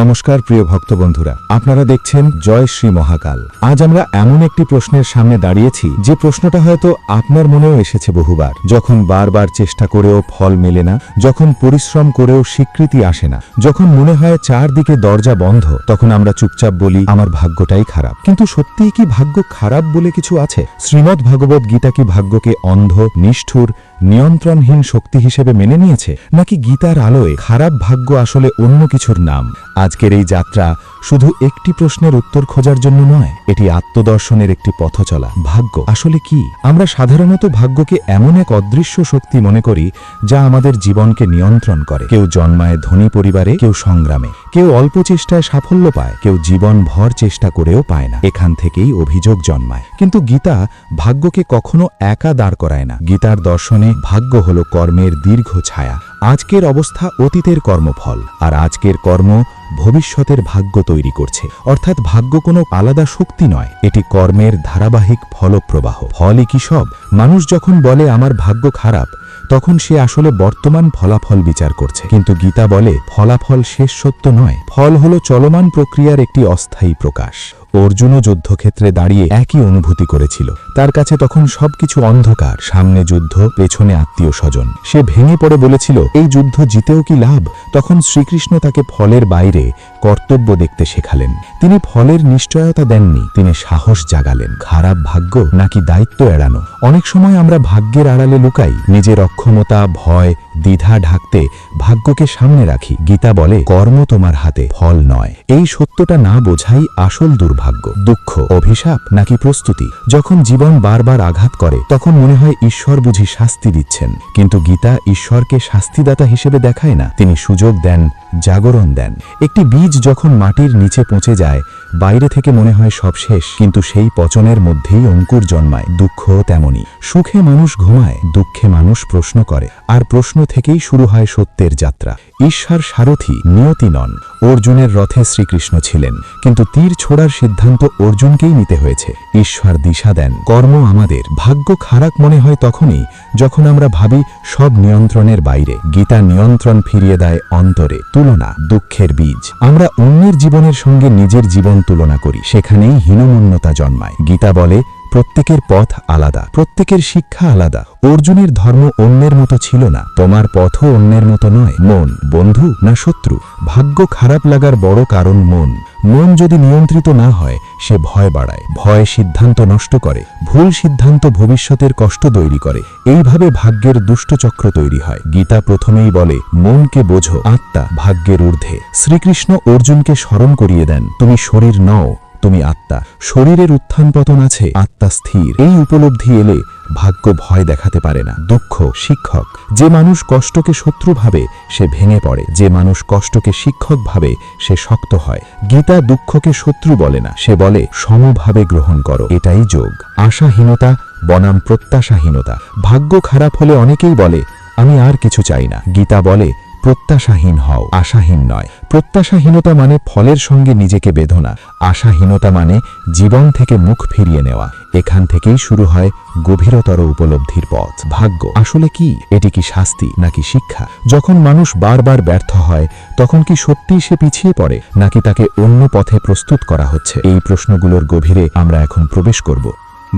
নমস্কার প্রিয় ভক্ত বন্ধুরা, আপনারা দেখছেন জয় শ্রী মহাকাল। আজ আমরা এমন একটি প্রশ্নের সামনে দাঁড়িয়েছি যে প্রশ্নটা হয়তো আপনার মনেও এসেছে বহুবার। যখন বারবার চেষ্টা করেও ফল মেলে না, যখন পরিশ্রম করেও স্বীকৃতি আসে না, যখন মনে হয় চারদিকে দরজা বন্ধ, তখন আমরা চুপচাপ বলি আমার ভাগ্যটাই খারাপ। কিন্তু সত্যিই কি ভাগ্য খারাপ বলে কিছু আছে? শ্রীমদ্ ভাগবত গীতা কি ভাগ্যকে অন্ধ, নিষ্ঠুর, নিয়ন্ত্রণহীন শক্তি হিসেবে মেনে নিয়েছে, নাকি গীতার আলোয় খারাপ ভাগ্য আসলে অন্য কিছুর নাম? আজকের এই যাত্রা শুধু একটি প্রশ্নের উত্তর খোঁজার জন্য নয়, এটি আত্মদর্শনের একটি পথচলা। ভাগ্য আসলে কি? আমরা সাধারণত ভাগ্যকে এমন এক অদৃশ্য শক্তি মনে করি যা আমাদের জীবনকে নিয়ন্ত্রণ করে। কেউ জন্মায় ধনী পরিবারে, কেউ সংগ্রামে, কেউ অল্প চেষ্টায় সাফল্য পায়, কেউ জীবন ভর চেষ্টা করেও পায় না। এখান থেকেই অভিযোগ জন্মায়। কিন্তু গীতা ভাগ্যকে কখনো একা দাঁড় করায় না। গীতার দর্শনে ভাগ্য হল কর্মের দীর্ঘ ছায়া। আজকের অবস্থা অতীতের কর্মফল, আর আজকের কর্ম ভবিষ্যতের ভাগ্য তৈরি করছে। অর্থাৎ ভাগ্য কোনো আলাদা শক্তি নয়, এটি কর্মের ধারাবাহিক ফলপ্রবাহ। ফলই কি সব? মানুষ যখন বলে আমার ভাগ্য খারাপ, তখন সে আসলে বর্তমান ফলাফল বিচার করছে। কিন্তু গীতা বলে ফলাফল শেষ সত্য নয়, ফল হলো চলমান প্রক্রিয়ার একটি অস্থায়ী প্রকাশ। অর্জুনও যুদ্ধক্ষেত্রে দাঁড়িয়ে একই অনুভূতি করেছিল। তার কাছে তখন সবকিছু অন্ধকার, সামনে যুদ্ধ, পেছনে আত্মীয় স্বজন। সে ভেঙে পড়ে বলেছিল, এই যুদ্ধ জিতেও কি লাভ? তখন শ্রীকৃষ্ণ তাকে ফলের বাইরে কর্তব্য দেখতে শেখালেন। তিনি ফলের নিশ্চয়তা দেননি, তিনি সাহস জাগালেন। খারাপ ভাগ্য নাকি দায়িত্ব এড়ানো? অনেক সময় আমরা ভাগ্যের আড়ালে লুকাই, নিজের অক্ষমতা, ভয়, দ্বিধা ঢাকতে ভাগ্যকে সামনে রাখি। গীতা বলে কর্ম তোমার হাতে, ফল নয়। এই সত্যটা না বোঝাই আসল দুর্ভাগ্য। দুঃখ, অভিশাপ নাকি প্রস্তুতি? যখন জীবন বারবার আঘাত করে, তখন মনে হয় ঈশ্বর বুঝি শাস্তি দিচ্ছেন। কিন্তু গীতা ঈশ্বরকে শাস্তিদাতা হিসেবে দেখায় না, তিনি সুযোগ দেন, জাগরণ দেন। একটি বীজ যখন মাটির নিচে পচে যায়, বাইরে থেকে মনে হয় সব শেষ, কিন্তু সেই পচনের মধ্যেই অঙ্কুর জন্মায়। দুঃখ তেমনি। সুখে মানুষ ঘুমায়, দুঃখে মানুষ প্রশ্ন করে, আর প্রশ্ন থেকেই শুরু হয় সত্যের যাত্রা। ঈশ্বর সারথি, নিয়তি নন। অর্জুনের রথে শ্রীকৃষ্ণ ছিলেন, কিন্তু তীর ছোড়ার সিদ্ধান্ত অর্জুনকেই নিতে হয়েছে। ঈশ্বর দিশা দেন, কর্ম আমাদের। ভাগ্য খারাপ মনে হয় তখনই যখন আমরা ভাবি সব নিয়ন্ত্রণের বাইরে। গীতা নিয়ন্ত্রণ ফিরিয়ে দেয় অন্তরে। তুলনা দুঃখের বীজ। আমরা অন্যের জীবনের সঙ্গে নিজের জীবন তুলনা করি, সেখানেই হীনমন্যতা জন্মায়। গীতা বলে প্রত্যেকের পথ আলাদা, প্রত্যেকের শিক্ষা আলাদা। অর্জুনের ধর্ম অন্যের মতো ছিল না, তোমার পথও অন্যের মতো নয়। মন বন্ধু না শত্রু? ভাগ্য খারাপ লাগার বড় কারণ মন। মন যদি নিয়ন্ত্রিত না হয়, সে ভয় বাড়ায়। ভয় সিদ্ধান্ত নষ্ট করে, ভুল সিদ্ধান্ত ভবিষ্যতের কষ্ট তৈরি করে। এইভাবে ভাগ্যের দুষ্টচক্র তৈরি হয়। গীতা প্রথমেই বলে মনকে বোঝো, আত্মা ভাগ্যের ঊর্ধ্বে। শ্রীকৃষ্ণ অর্জুনকে স্মরণ করিয়ে দেন, তুমি শরীর নও, তুমি আত্মা। শরীরের উত্থান পতন আছে, আত্মা স্থির। এই উপলব্ধি এলে ভাগ্য ভয় দেখাতে পারে না। দুঃখ শিক্ষক। যে মানুষ কষ্টকে শত্রু ভাবে, সে ভেঙে পড়ে। যে মানুষ কষ্টকে শিক্ষক ভাবে, সে শক্ত হয়। গীতা দুঃখকে শত্রু বলে না, সে বলে সমভাবে গ্রহণ করো, এটাই যোগ। আশাহীনতা বনাম প্রত্যাশাহীনতা। ভাগ্য খারাপ হলে অনেকেই বলে আমি আর কিছু চাই না। গীতা বলে প্রত্যাশাহীন হও, আশাহীন নয়। প্রত্যাশাহীনতা মানে ফলের সঙ্গে নিজেকে বেঁধনা। আশাহীনতা মানে জীবন থেকে মুখ ফিরিয়ে নেওয়া। এখান থেকেই শুরু হয় গভীরতর উপলব্ধির পথ। ভাগ্য আসলে কি? এটি কি শাস্তি নাকি শিক্ষা? যখন মানুষ বারবার ব্যর্থ হয়, তখন কি সত্যিই সে পিছিয়ে পড়ে, নাকি তাকে অন্য পথে প্রস্তুত করা হচ্ছে? এই প্রশ্নগুলোর গভীরে আমরা এখন প্রবেশ করব।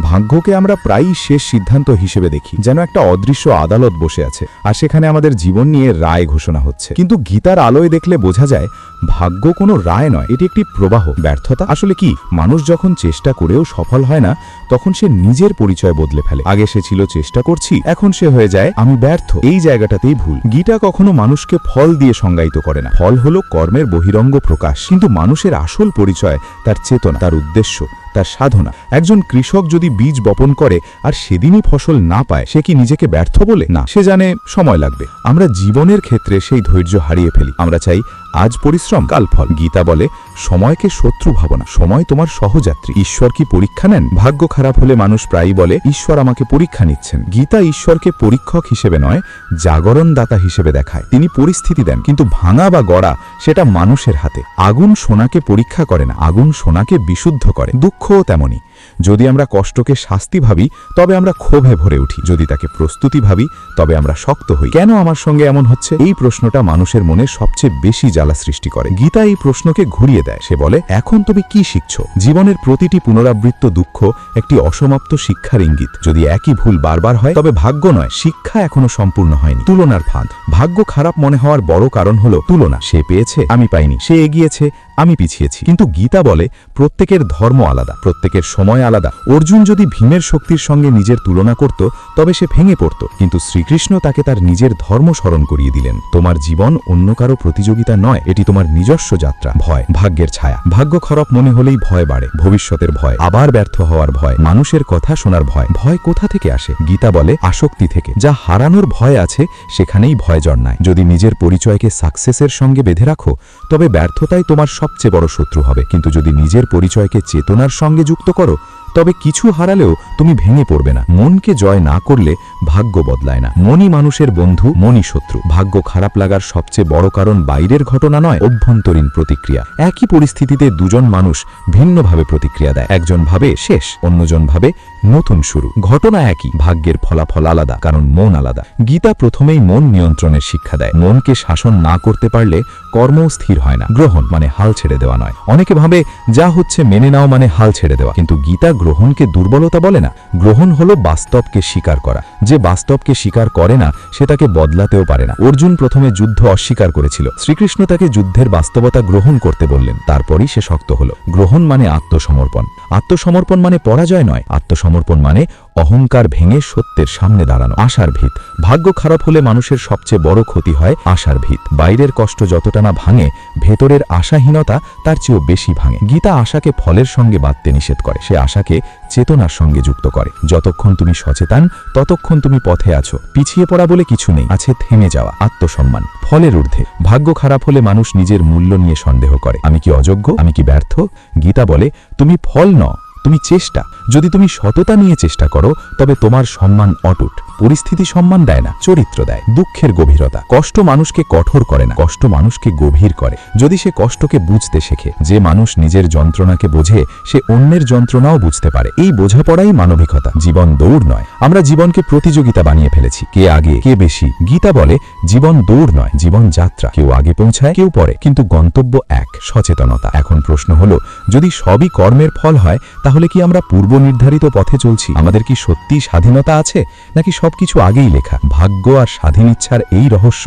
ভাগ্যকে আমরা প্রায়ই শেষ সিদ্ধান্ত হিসেবে দেখি, যেন একটা অদৃশ্য আদালত বসে আছে আর সেখানে আমাদের জীবন নিয়ে রায় ঘোষণা হচ্ছে। কিন্তু গীতার আলোয় দেখলে বোঝা যায় ভাগ্য কোনো রায় নয়, এটি একটি প্রবাহ। ব্যর্থতা আসলে কি? মানুষ যখন চেষ্টা করেও সফল হয় না, তখন সে নিজের পরিচয় বদলে ফেলে। আগে সে ছিল চেষ্টা করছি, এখন সে হয়ে যায় আমি ব্যর্থ। এই জায়গাটাতেই ভুল। গীতা কখনো মানুষকে ফল দিয়ে সংজ্ঞায়িত করে না। ফল হলো কর্মের বহিরঙ্গ প্রকাশ, কিন্তু মানুষের আসল পরিচয় তার চেতনা, তার উদ্দেশ্য, তার সাধনা। একজন কৃষক যদি বীজ বপন করে আর সেদিনই ফসল না পায়, সে কি নিজেকে ব্যর্থ বলে? না, সে জানে সময় লাগবে। আমরা জীবনের ক্ষেত্রে সেই ধৈর্য হারিয়ে ফেলি। আমরা চাই আজ পরিশ্রম, কাল ফল। গীতা বলে সময়কে শত্রু ভাবো না, সময় তোমার সহযাত্রী। ঈশ্বর কি পরীক্ষা নেন? ভাগ্য খারাপ হলে মানুষ প্রায়ই বলে ঈশ্বর আমাকে পরীক্ষা নিচ্ছেন। গীতা ঈশ্বরকে পরীক্ষক হিসেবে নয়, জাগরণদাতা হিসেবে দেখায়। তিনি পরিস্থিতি দেন, কিন্তু ভাঙা বা গড়া সেটা মানুষের হাতে। আগুন সোনাকে পরীক্ষা করে না, আগুন সোনাকে বিশুদ্ধ করে। দুঃখও তেমনি। যদি আমরা কষ্টকে শাস্তি ভাবি তবে আমরা ক্ষোভে ভরে উঠি, যদি তাকে প্রস্তুতি ভাবি তবে আমরা শক্ত হই। কেন আমার সঙ্গে এমন হচ্ছে? এই প্রশ্নটা মানুষের মনে সবচেয়ে বেশি জ্বালা সৃষ্টি করে। গীতা এই প্রশ্নকে ঘুরিয়ে দেয়। সে বলে, এখন তুমি কি শিখছ? জীবনের প্রতিটি পুনরাবৃত্ত দুঃখ একটি অসমাপ্ত শিক্ষার ইঙ্গিত। যদি একই ভুল বারবার হয় তবে ভাগ্য নয়, শিক্ষা এখনো সম্পূর্ণ হয়নি। তুলনার ফাঁদ। ভাগ্য খারাপ মনে হওয়ার বড় কারণ হলো তুলনা। সে পেয়েছে, আমি পাইনি। সে এগিয়েছে, আমি পিছিয়েছি। কিন্তু গীতা বলে প্রত্যেকের ধর্ম আলাদা, প্রত্যেকের সময় আলাদা। অর্জুন যদি ভীমের শক্তির সঙ্গে নিজের তুলনা করত তবে সে ভেঙে পড়ত, কিন্তু শ্রীকৃষ্ণ তাকে তার নিজের ধর্ম স্মরণ করিয়ে দিলেন। তোমার জীবন অন্য কারো প্রতিযোগিতা নয়, এটি তোমার নিজস্ব যাত্রা। ভয় ভাগ্যের ছায়া। ভাগ্য খারাপ মনে হলেই ভয় বাড়ে। ভবিষ্যতের ভয়, আবার ব্যর্থ হওয়ার ভয়, মানুষের কথা শোনার ভয়। ভয় কোথা থেকে আসে? গীতা বলে আসক্তি থেকে। যা হারানোর ভয় আছে সেখানেই ভয় জন্মায়। যদি নিজের পরিচয়কে সাকসেসের সঙ্গে বেঁধে রাখো তবে ব্যর্থতাই তোমার সবচেয়ে বড় শত্রু হবে। কিন্তু যদি নিজের পরিচয়কে চেতনার সঙ্গে যুক্ত করো তবে কিছু হারালেও তুমি ভেঙে পড়বে না। মনকে জয় না করলে ভাগ্য বদলায় না। মনই মানুষের বন্ধু, মনই শত্রু। ভাগ্য খারাপ লাগার সবচেয়ে বড় কারণ বাইরের ঘটনা নয়, অভ্যন্তরীণ প্রতিক্রিয়া। একই পরিস্থিতিতে দুজন মানুষ ভিন্নভাবে প্রতিক্রিয়া দেয়। একজন ভাবে শেষ, অন্যজন ভাবে নতুন শুরু। ঘটনা একই, ভাগ্যের ফলাফল আলাদা, কারণ মন আলাদা। গীতা প্রথমেই মন নিয়ন্ত্রণের শিক্ষা দেয়। মনকে শাসন না করতে পারলে কর্মও স্থির হয় না। গ্রহণ মানে হাল ছেড়ে দেওয়া নয়। অনেকে ভাবে যা হচ্ছে মেনে নাও মানে হাল ছেড়ে দেওয়া, কিন্তু গীতা গ্রহণকে দুর্বলতা বলে না। গ্রহণ হলো বাস্তবকে স্বীকার করা। যে বাস্তবকে স্বীকার করে না সে তাকে বদলাতেও পারে না। অর্জুন প্রথমে যুদ্ধ অস্বীকার করেছিল, শ্রীকৃষ্ণ তাকে যুদ্ধের বাস্তবতা গ্রহণ করতে বললেন, তারপরই সে শক্ত হলো। গ্রহণ মানে আত্মসমর্পণ। আত্মসমর্পণ মানে পরাজয় নয়, আত্মসমর্পণ মানে অহংকার ভেঙে সত্যের সামনে দাঁড়ানো। আশার ভিত। ভাগ্য খারাপ হলে মানুষের সবচেয়ে বড় ক্ষতি হয় আশার ভিত। বাইরের কষ্ট যতটা না ভাঙে, ভেতরের আশাহীনতা তার চেয়েও বেশি ভাঙে। গীতা আশাকে ফলের সঙ্গে বাঁধতে নিষেধ করে, সে আশাকে চেতনার সঙ্গে যুক্ত করে। যতক্ষণ তুমি সচেতন ততক্ষণ তুমি পথে আছো। পিছিয়ে পড়া বলে কিছু নেই, আছে থেমে যাওয়া, আত্মসম্মান। ফলের ঊর্ধ্বে। ভাগ্য খারাপ হলে মানুষ নিজের মূল্য নিয়ে সন্দেহ করে। আমি কি অযোগ্য? আমি কি ব্যর্থ? গীতা বলে তুমি ফল নও, তুমি চেষ্টা। যদি তুমি সততা নিয়ে চেষ্টা করো তবে তোমার সম্মান অটুট। পরিস্থিতি সম্মান দেয় না, চরিত্র দেয়। দুঃখের গভীরতা। কষ্ট মানুষকে কঠোর করে না, কষ্ট মানুষকে গভীর করে। যদি সে কষ্টকে বুঝতে শেখে। যে মানুষ নিজের যন্ত্রণাকে বোঝে সে অন্যের যন্ত্রণাও বুঝতে পারে। এই বোঝাপড়াই মানবিকতা। জীবন দৌড় নয়। আমরা জীবনকে প্রতিযোগিতা বানিয়ে ফেলেছি, কে আগে কে বেশি। গীতা বলে জীবন দৌড় নয়, জীবন যাত্রা। কেউ আগে পৌঁছায়, কেউ পরে, কিন্তু গন্তব্য এক, সচেতনতা। এখন প্রশ্ন হলো, যদি সবই কর্মের ফল হয় তাহলে কি আমরা পূর্ব নির্ধারিত পথে চলছি? আমাদের কি সত্যি স্বাধীনতা আছে, নাকি সবকিছু আগেই লেখা? ভাগ্য আর স্বাধীন ইচ্ছার এই রহস্য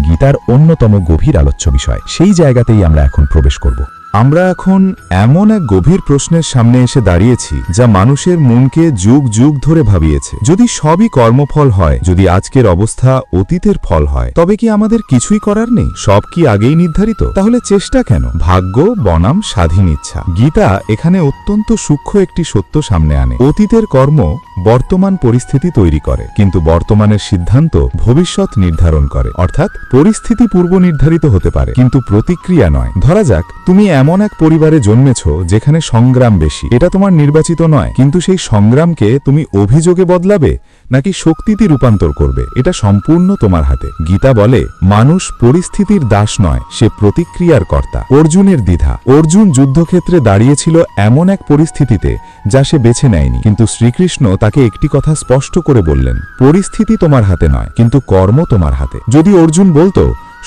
গীতার অন্যতম গভীর আলোচ্য বিষয়। সেই জায়গাতেই আমরা এখন প্রবেশ করব। আমরা এখন এমন এক গভীর প্রশ্নের সামনে এসে দাঁড়িয়েছি যা মানুষের মনকে যুগ যুগ ধরে ভাবিয়েছে। যদি সবই কর্মফল হয়, যদি আজকের অবস্থা অতীতের ফল হয়, তবে কি আমাদের কিছুই করার নেই? সব কি আগেই নির্ধারিত? তাহলে চেষ্টা কেন? ভাগ্য বনাম স্বাধীন ইচ্ছা। গীতা এখানে অত্যন্ত সূক্ষ্ম একটি সত্য সামনে আনে। অতীতের কর্ম বর্তমান পরিস্থিতি তৈরি করে, কিন্তু বর্তমানের সিদ্ধান্ত ভবিষ্যৎ নির্ধারণ করে। অর্থাৎ পরিস্থিতি পূর্ব নির্ধারিত হতে পারে, কিন্তু প্রতিক্রিয়া নয়। ধরা যাক তুমি এমন এক পরিবারে জন্মেছ যেখানে সংগ্রাম বেশি। এটা তোমার নির্বাচিত নয়, কিন্তু সেই সংগ্রামকে তুমি অভিযোগে বদলাবে নাকি শক্তিতে রূপান্তর করবে, এটা সম্পূর্ণ তোমার হাতে। গীতা বলে মানুষ পরিস্থিতির দাস নয়, সে প্রতিক্রিয়ার কর্তা। অর্জুনের দ্বিধা। অর্জুন যুদ্ধক্ষেত্রে দাঁড়িয়েছিল এমন এক পরিস্থিতিতে যা সে বেছে নেয়নি, কিন্তু শ্রীকৃষ্ণ তাকে একটি কথা স্পষ্ট করে বললেন, পরিস্থিতি তোমার হাতে নয়, কিন্তু কর্ম তোমার হাতে। যদি অর্জুন বলতো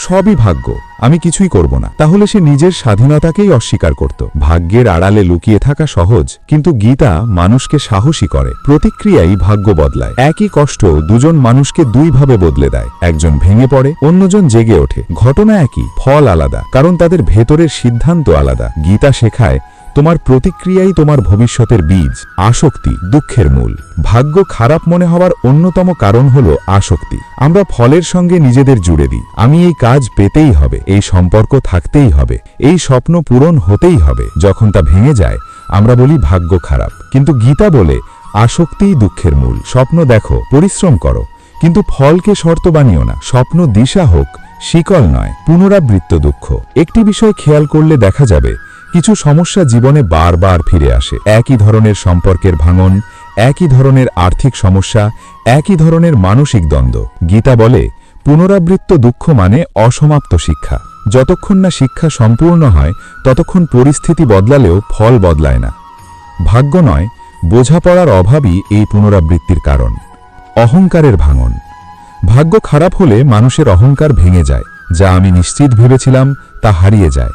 সবই ভাগ্য, আমি কিছুই করব না, তাহলে সে নিজের স্বাধীনতাকেই অস্বীকার করত। ভাগ্যের আড়ালে লুকিয়ে থাকা সহজ, কিন্তু গীতা মানুষকে সাহসী করে। প্রতিক্রিয়াই ভাগ্য বদলায়। একই কষ্ট দুজন মানুষকে দুইভাবে বদলে দেয়। একজন ভেঙে পড়ে, অন্যজন জেগে ওঠে। ঘটনা একই, ফল আলাদা, কারণ তাদের ভেতরের সিদ্ধান্ত আলাদা। গীতা শেখায় তোমার প্রতিক্রিয়াই তোমার ভবিষ্যতের বীজ। আসক্তি দুঃখের মূল। ভাগ্য খারাপ মনে হওয়ার অন্যতম কারণ হলো আসক্তি। আমরা ফলের সঙ্গে নিজেদের জুড়ে দিই। আমি এই কাজ পেতেই হবে, এই সম্পর্ক থাকতেই হবে, এই স্বপ্ন পূরণ হতেই হবে। যখন তা ভেঙে যায় আমরা বলি ভাগ্য খারাপ, কিন্তু গীতা বলে আসক্তিই দুঃখের মূল। স্বপ্ন দেখো, পরিশ্রম করো, কিন্তু ফলকে শর্ত বানিও না। স্বপ্ন দিশা হোক, শিকল নয়। পুনরাবৃত্ত দুঃখ। একটি বিষয় খেয়াল করলে দেখা যাবে কিছু সমস্যা জীবনে বারবার ফিরে আসে। একই ধরনের সম্পর্কের ভাঙন, একই ধরনের আর্থিক সমস্যা, একই ধরনের মানসিক দ্বন্দ্ব। গীতা বলে পুনরাবৃত্ত দুঃখ মানে অসমাপ্ত শিক্ষা। যতক্ষণ না শিক্ষা সম্পূর্ণ হয় ততক্ষণ পরিস্থিতি বদলালেও ফল বদলায় না। ভাগ্য নয়, বোঝাপড়ার অভাবই এই পুনরাবৃত্তির কারণ। অহংকারের ভাঙন। ভাগ্য খারাপ হলে মানুষের অহংকার ভেঙে যায়। যা আমি নিশ্চিত ভেবেছিলাম তা হারিয়ে যায়।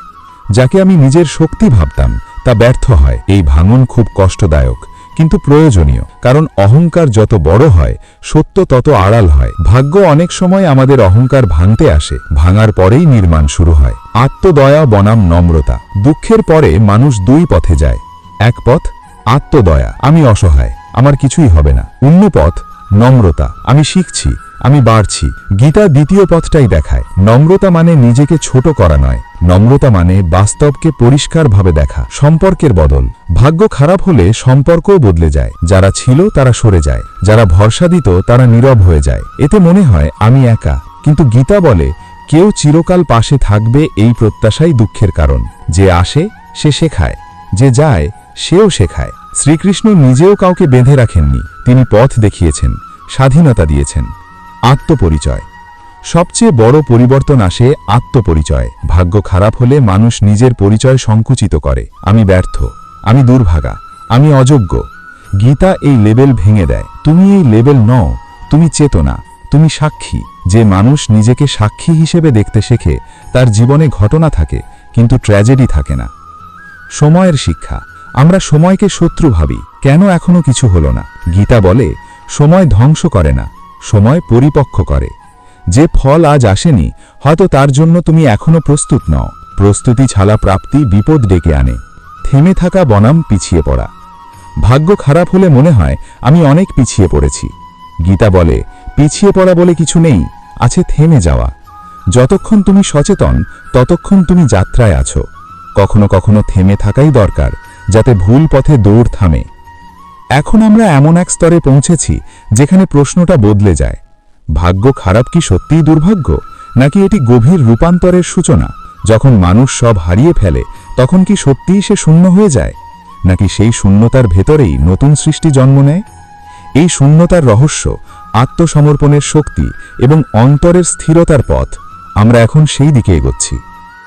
যাকে আমি নিজের শক্তি ভাবতাম তা ব্যর্থ হয়। এই ভাঙন খুব কষ্টদায়ক কিন্তু প্রয়োজনীয়, কারণ অহংকার যত বড় হয় সত্য তত আড়াল হয়। ভাগ্য অনেক সময় আমাদের অহংকার ভাঙতে আসে, ভাঙার পরেই নির্মাণ শুরু হয়। আত্মদয়া বনাম নম্রতা। দুঃখের পরে মানুষ দুই পথে যায়। এক পথ আত্মদয়া, আমি অসহায়, আমার কিছুই হবে না। অন্য পথ নম্রতা, আমি শিখছি, আমি বাড়ছি। গীতা দ্বিতীয় পথটাই দেখায়। নম্রতা মানে নিজেকে ছোট করা নয়, নম্রতা মানে বাস্তবকে পরিষ্কারভাবে দেখা। সম্পর্কের বদল। ভাগ্য খারাপ হলে সম্পর্কও বদলে যায়। যারা ছিল তারা সরে যায়, যারা ভরসা দিত তারা নীরব হয়ে যায়। এতে মনে হয় আমি একা, কিন্তু গীতা বলে কেউ চিরকাল পাশে থাকবে, এই প্রত্যাশাই দুঃখের কারণ। যে আসে সে শেখায়, যে যায় সেও শেখায়। শ্রীকৃষ্ণ নিজেও কাউকে বেঁধে রাখেননি, তিনি পথ দেখিয়েছেন, স্বাধীনতা দিয়েছেন। আত্মপরিচয়। সবচেয়ে বড় পরিবর্তন আসে আত্মপরিচয়। ভাগ্য খারাপ হলে মানুষ নিজের পরিচয় সংকুচিত করে। আমি ব্যর্থ, আমি দুর্ভাগা, আমি অযোগ্য। গীতা এই লেবেল ভেঙে দেয়। তুমি এই লেবেল নও, তুমি চেতনা, তুমি সাক্ষী। যে মানুষ নিজেকে সাক্ষী হিসেবে দেখতে শেখে তার জীবনে ঘটনা থাকে কিন্তু ট্র্যাজেডি থাকে না। সময়ের শিক্ষা। আমরা সময়কে শত্রু ভাবি, কেন এখনো কিছু হলো না। গীতা বলে সময় ধ্বংস করে না, সময় পরিপক্ক করে। যে ফল আজ আসেনি হয়তো তার জন্য তুমি এখনো প্রস্তুত নও। প্রস্তুতি ছাড়া প্রাপ্তি বিপদ ডেকে আনে। থেমে থাকা বনাম পিছিয়ে পড়া। ভাগ্য খারাপ হলে মনে হয় আমি অনেক পিছিয়ে পড়েছি। গীতা বলে পিছিয়ে পড়া বলে কিছু নেই, আছে থেমে যাওয়া। যতক্ষণ তুমি সচেতন ততক্ষণ তুমি যাত্রায় আছো। কখনো কখনো থেমে থাকাই দরকার, যাতে ভুল পথে দৌড় থামে। এখন আমরা এমন এক স্তরে পৌঁছেছি যেখানে প্রশ্নটা বদলে যায়। ভাগ্য খারাপ কি সত্যিই দুর্ভাগ্য, নাকি এটি গভীর রূপান্তরের সূচনা? যখন মানুষ সব হারিয়ে ফেলে তখন কি সত্যিই সে শূন্য হয়ে যায়, নাকি সেই শূন্যতার ভেতরেই নতুন সৃষ্টি জন্ম নেয়? এই শূন্যতার রহস্য, আত্মসমর্পণের শক্তি এবং অন্তরের স্থিরতার পথ, আমরা এখন সেই দিকে এগোচ্ছি।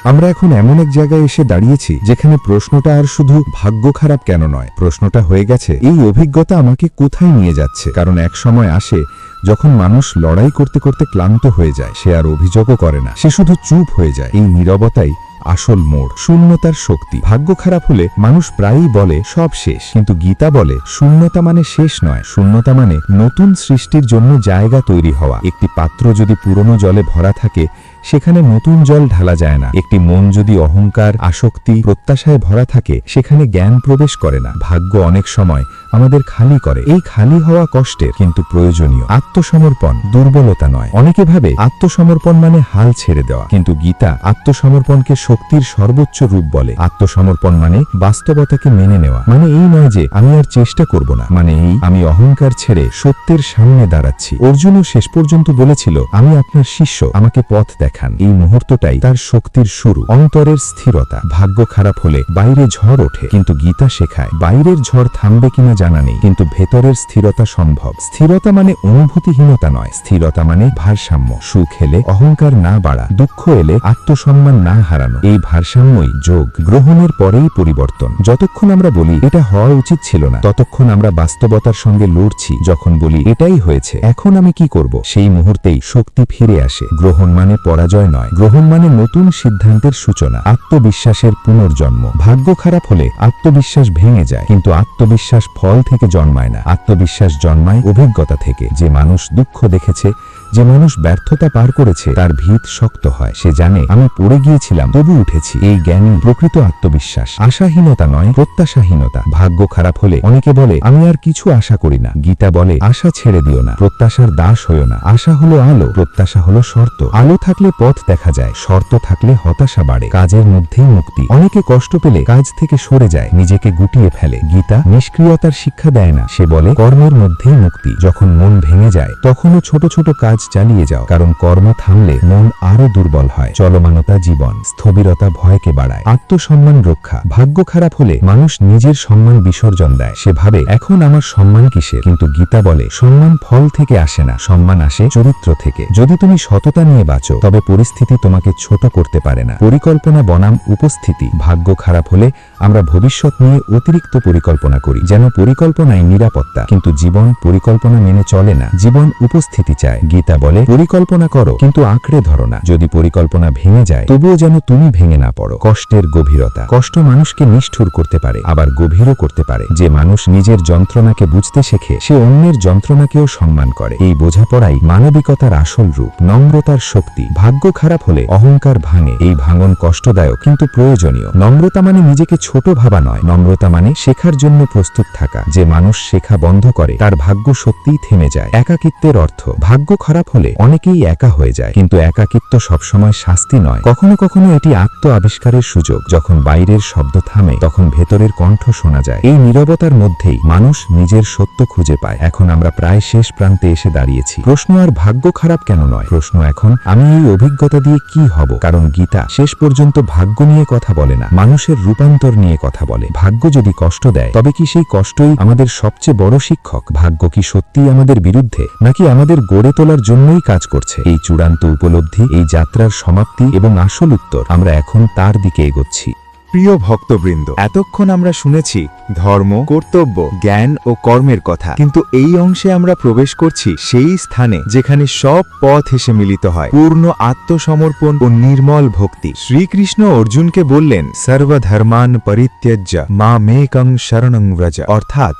আমরা এখন এমন এক জায়গায় এসে দাঁড়িয়েছি যেখানে প্রশ্নটা আর শুধু ভাগ্য খারাপ কেন নয়, প্রশ্নটা হয়ে গেছে এই অভিজ্ঞতা আমাকে কোথায় নিয়ে যাচ্ছে। কারণ এক সময় আসে যখন মানুষ লড়াই করতে করতে ক্লান্ত হয়ে যায়, সে আর অভিযোগও করে না, সে শুধু চুপ হয়ে যায়। এই নীরবতাই আসল মোড়। শূন্যতার শক্তি। ভাগ্য খারাপ হলে মানুষ প্রায়ই বলে সব শেষ, কিন্তু গীতা বলে শূন্যতা মানে শেষ নয়, শূন্যতা মানে নতুন সৃষ্টির জন্য জায়গা তৈরি হওয়া। একটি পাত্র যদি পুরনো জলে ভরা থাকে সেখানে নতুন জল ঢালা যায় না। একটি মন যদি অহংকার, আসক্তি, প্রত্যাশায় ভরা থাকে সেখানে জ্ঞান প্রবেশ করে না। ভাগ্য অনেক সময় আমাদের খালি করে। এই খালি হওয়া কষ্টের কিন্তু প্রয়োজনীয়। আত্মসমর্পণ দুর্বলতা নয়। অনেকে ভাবে আত্মসমর্পণ মানে হাল ছেড়ে দেওয়া, কিন্তু গীতা আত্মসমর্পণকে শক্তির সর্বোচ্চ রূপ বলে। আত্মসমর্পণ মানে বাস্তবতাকে মেনে নেওয়া, মানে এই নয় যে আমি আর চেষ্টা করব না, মানে এই আমি অহংকার ছেড়ে সত্যের সামনে দাঁড়াচ্ছি। অর্জুনও শেষ পর্যন্ত বলেছিল আমি আপনার শিষ্য, আমাকে পথ দেখান। এই মুহূর্তটাই তার শক্তির শুরু। অন্তরের স্থিরতা। ভাগ্য খারাপ হলে বাইরে ঝড় ওঠে, কিন্তু গীতা শেখায় বাইরের ঝড় থামবে কিনা জানা নেই, কিন্তু ভেতরের স্থিরতা সম্ভব। স্থিরতা মানে অনুভূতিহীনতা নয়, স্থিরতা মানে ভারসাম্য। সুখ এলে অহংকার না বাড়া, দুঃখ এলে আত্মসম্মান না হারানো। এই ভারসাম্যই যোগ। গ্রহণের পরেই পরিবর্তন। যতক্ষণ আমরা বলি এটা হওয়া উচিত ছিল না, ততক্ষণ আমরা বাস্তবতার সঙ্গে লড়ছি। যখন বলি এটাই হয়েছে, এখন আমি কি করব, সেই মুহূর্তেই শক্তি ফিরে আসে। গ্রহণ মানে পরাজয় নয়, গ্রহণ মানে নতুন সিদ্ধান্তের সূচনা, আত্মবিশ্বাসের পুনর্জন্ম। ভাগ্য খারাপ হলে আত্মবিশ্বাস ভেঙে যায়, কিন্তু আত্মবিশ্বাস ফল থেকে জন্মায় না, আত্মবিশ্বাস জন্মায় অভিজ্ঞতা থেকে। যে মানুষ দুঃখ দেখেছে, যে মানুষ ব্যর্থতা পার করেছে, তার ভিত শক্ত হয়। সে জানে আমি পড়ে গিয়েছিলাম তবু উঠেছি। এই জ্ঞানই প্রকৃত আত্মবিশ্বাস। আশাহীনতা নয়, প্রত্যাশাহীনতা। ভাগ্য খারাপ হলে অনেকে বলে আমি আর কিছু আশা করি না। গীতা বলে আশা ছেড়ে দিও না, প্রত্যাশার দাস হইও না। আশা হলো আলো, প্রত্যাশা হলো শর্ত। আলো থাকলে পথ দেখা যায়, শর্ত থাকলে হতাশা বাড়ে। কাজের মধ্যেই মুক্তি। অনেকে কষ্ট পেলে কাজ থেকে সরে যায়, নিজেকে গুটিয়ে ফেলে। গীতা নিষ্ক্রিয়তার শিক্ষা দেয় না, সে বলে কর্মের মধ্যেই মুক্তি। যখন মন ভেঙে যায় তখনও ছোট ছোট কাজ চালিয়ে যাও, কারণ কর্ম থামলে মন আরো দুর্বল হয়। চলমানতা জীবন, স্থবিরতা ভয়কে বাড়ায়। আত্মসম্মান রক্ষা, ভাগ্য খারাপ হলে মানুষ নিজের সম্মান বিসর্জন দেয়। সে ভাবে এখন আমার সম্মান কিসের, কিন্তু গীতা বলে সম্মান ফল থেকে আসে না, সম্মান আসে চরিত্র থেকে। যদি তুমি সততা নিয়ে বাঁচো তবে পরিস্থিতি তোমাকে ছোট করতে পারে না। পরিকল্পনা বনাম উপস্থিতি, ভাগ্য খারাপ হলে আমরা ভবিষ্যৎ নিয়ে অতিরিক্ত পরিকল্পনা করি, যেন পরিকল্পনায় নিরাপত্তা, কিন্তু জীবন পরিকল্পনা মেনে চলে না, জীবন উপস্থিতি চায়। গীতা বলে পরিকল্পনা করো কিন্তু আঁকড়ে ধরো না, যদি পরিকল্পনা ভেঙে যায় তবুও যেন তুমি ভেঙে না পড়ো। কষ্টের গভীরতা, কষ্ট মানুষকে নিষ্ঠুর করতে পারে আবার গভীরও করতে পারে। যে মানুষ নিজের যন্ত্রণাকে বুঝতে শেখে সে অন্যের যন্ত্রণাকেও সম্মান করে। এই বোঝাপড়াই মানবিকতার আসল রূপ, নম্রতার শক্তি। ভাগ্য খারাপ হলে অহংকার ভাঙে, এই ভাঙন কষ্টদায়ক কিন্তু প্রয়োজনীয়। নম্রতা মানে নিজেকে ছোট ভাবা নয়, নম্রতা মানে শেখার জন্য প্রস্তুত থাকা। যে মানুষ শেখা বন্ধ করে তার ভাগ্য সত্যিই থেমে যায়। একাকিত্বের অর্থ, ভাগ্য খারাপ হলে অনেকেই একা হয়ে যায়, কিন্তু একাকিত্ব সবসময় শাস্তি নয়, কখনো কখনো এটি আত্ম আবিষ্কারের সুযোগ। যখন বাইরের শব্দ থামে তখন ভেতরের কণ্ঠ শোনা যায়। এই নীরবতার মধ্যেই মানুষ নিজের সত্য খুঁজে পায়। এখন আমরা প্রায় শেষ প্রান্তে এসে দাঁড়িয়েছি। প্রশ্ন আর ভাগ্য খারাপ কেন নয়, প্রশ্ন এখন আমি এই অভিজ্ঞতা দিয়ে কি হব। কারণ গীতা শেষ পর্যন্ত ভাগ্য নিয়ে কথা বলে না, মানুষের রূপান্তর নিয়ে কথা বলে। ভাগ্য যদি কষ্ট দেয় তবে কি সেই কষ্টই আমাদের সবচেয়ে বড় শিক্ষক? ভাগ্য কি সত্যিই আমাদের বিরুদ্ধে নাকি আমাদের গড়ে তোলার জন্যই কাজ করছে? এই চূড়ান্ত উপলব্ধি, এই যাত্রার সমাপ্তি এবং আসল উত্তর, আমরা এখন তার দিকে এগোচ্ছি। প্রিয় ভক্তবৃন্দ, এতক্ষণ আমরা শুনেছি ধর্ম, কর্তব্য, জ্ঞান ও কর্মের কথা, কিন্তু এই অংশে আমরা প্রবেশ করছি সেই স্থানে যেখানে সব পথ এসে মিলিত হয়, পূর্ণ আত্মসমর্পণ ও নির্মল ভক্তি। শ্রীকৃষ্ণ অর্জুনকে বললেন, সর্বধর্মান পরিত্যজ্য মামেকং শরণং ব্রজ, অর্থাৎ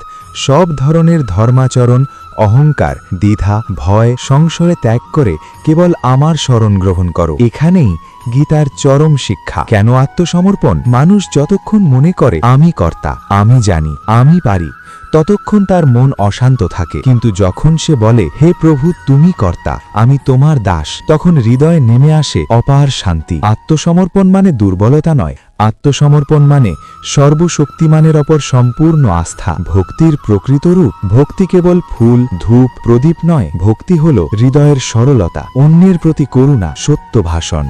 সব ধরনের ধর্মাচরণ, অহংকার, দ্বিধা, ভয়, সংশয় ত্যাগ করে কেবল আমার শরণ গ্রহণ করো। এখানেই গীতার চরম শিক্ষা। কেন আত্মসমর্পণ? মানুষ যতক্ষণ মনে করে আমি কর্তা, আমি জানি, আমি পারি, ততক্ষণ তার মন অশান্ত থাকে। কিন্তু যখন সে বলে হে প্রভু তুমি কর্তা, আমি তোমার দাস, তখন হৃদয়ে নেমে আসে অপার শান্তি। আত্মসমর্পণ মানে দুর্বলতা নয়, আত্মসমর্পণ মানে সর্বশক্তিমানের ওপর সম্পূর্ণ আস্থা। ভক্তির প্রকৃত রূপ, ভক্তি কেবল ফুল, ধূপ, প্রদীপ নয়, ভক্তি হল হৃদয়ের সরলতা, অন্যের প্রতি করুণা, সত্য ভাষণ,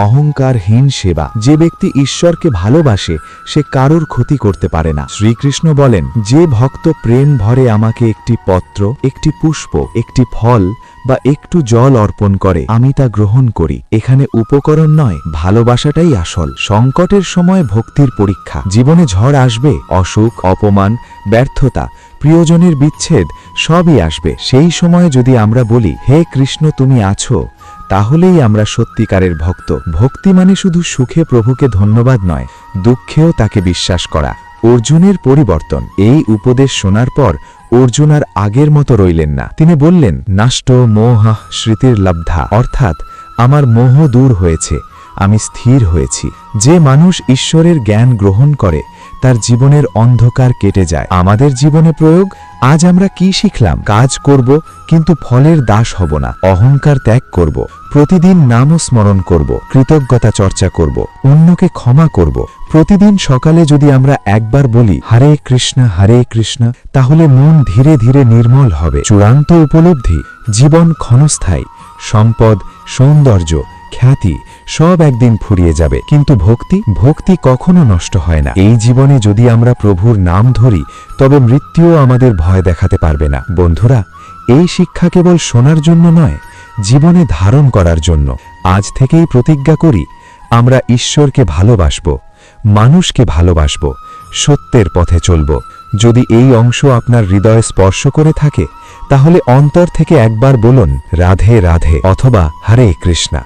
অহংকারহীন সেবা। যে ব্যক্তি ঈশ্বরকে ভালোবাসে সে কারোর ক্ষতি করতে পারে না। শ্রীকৃষ্ণ বলেন, যে ভক্ত প্রেম ভরে আমাকে একটি পত্র, একটি পুষ্প, একটি ফল বা একটু জল অর্পণ করে আমি তা গ্রহণ করি। এখানে উপকরণ নয়, ভালোবাসাটাই আসল। সংকটের সময় ভক্তির পরীক্ষা। জীবনে ঝড় আসবে, অসুখ, অপমান, ব্যর্থতা, প্রিয়জনের বিচ্ছেদ সবই আসবে। সেই সময়ে যদি আমরা বলি হে কৃষ্ণ তুমি আছো, তাহলেই আমরা সত্যিকারের ভক্ত। ভক্তি মানে শুধু সুখে প্রভুকে ধন্যবাদ নয়, দুঃখেও তাকে বিশ্বাস করা। অর্জুনের পরিবর্তন। এই উপদেশ শোনার পর অর্জুন আর আগের মতো রইলেন না। তিনি বললেন, নাষ্ট মোহ স্মৃতির লব্ধা, অর্থাৎ আমার মোহ দূর হয়েছে, আমি স্থির হয়েছি। যে মানুষ ঈশ্বরের জ্ঞান গ্রহণ করে তার জীবনের অন্ধকার কেটে যায়। আমাদের জীবনে প্রয়োগ, আজ আমরা কি শিখলাম? কাজ করব কিন্তু ফলের দাস হব না, অহংকার ত্যাগ করব, প্রতিদিন নাম স্মরণ করব, কৃতজ্ঞতা চর্চা করব, অন্যকে ক্ষমা করব। প্রতিদিন সকালে যদি আমরা একবার বলি হরে কৃষ্ণ, তাহলে মন ধীরে ধীরে নির্মল হবে। চূড়ান্ত উপলব্ধি, জীবন ক্ষণস্থায়ী, সম্পদ, সৌন্দর্য, খ্যাতি সব একদিন ফুরিয়ে যাবে, কিন্তু ভক্তি কখনো নষ্ট হয় না। এই জীবনে যদি আমরা প্রভুর নাম ধরি তবে মৃত্যুও আমাদের ভয় দেখাতে পারবে না। বন্ধুরা, এই শিক্ষা কেবল শোনার জন্য নয়, জীবনে ধারণ করার জন্য। আজ থেকেই প্রতিজ্ঞা করি, আমরা ঈশ্বরকে ভালোবাসব, মানুষকে ভালোবাসব, সত্যের পথে চলব। যদি এই অংশ আপনার হৃদয়ে স্পর্শ করে থাকে তাহলে অন্তর থেকে একবার বলুন রাধে রাধে অথবা হরে কৃষ্ণা।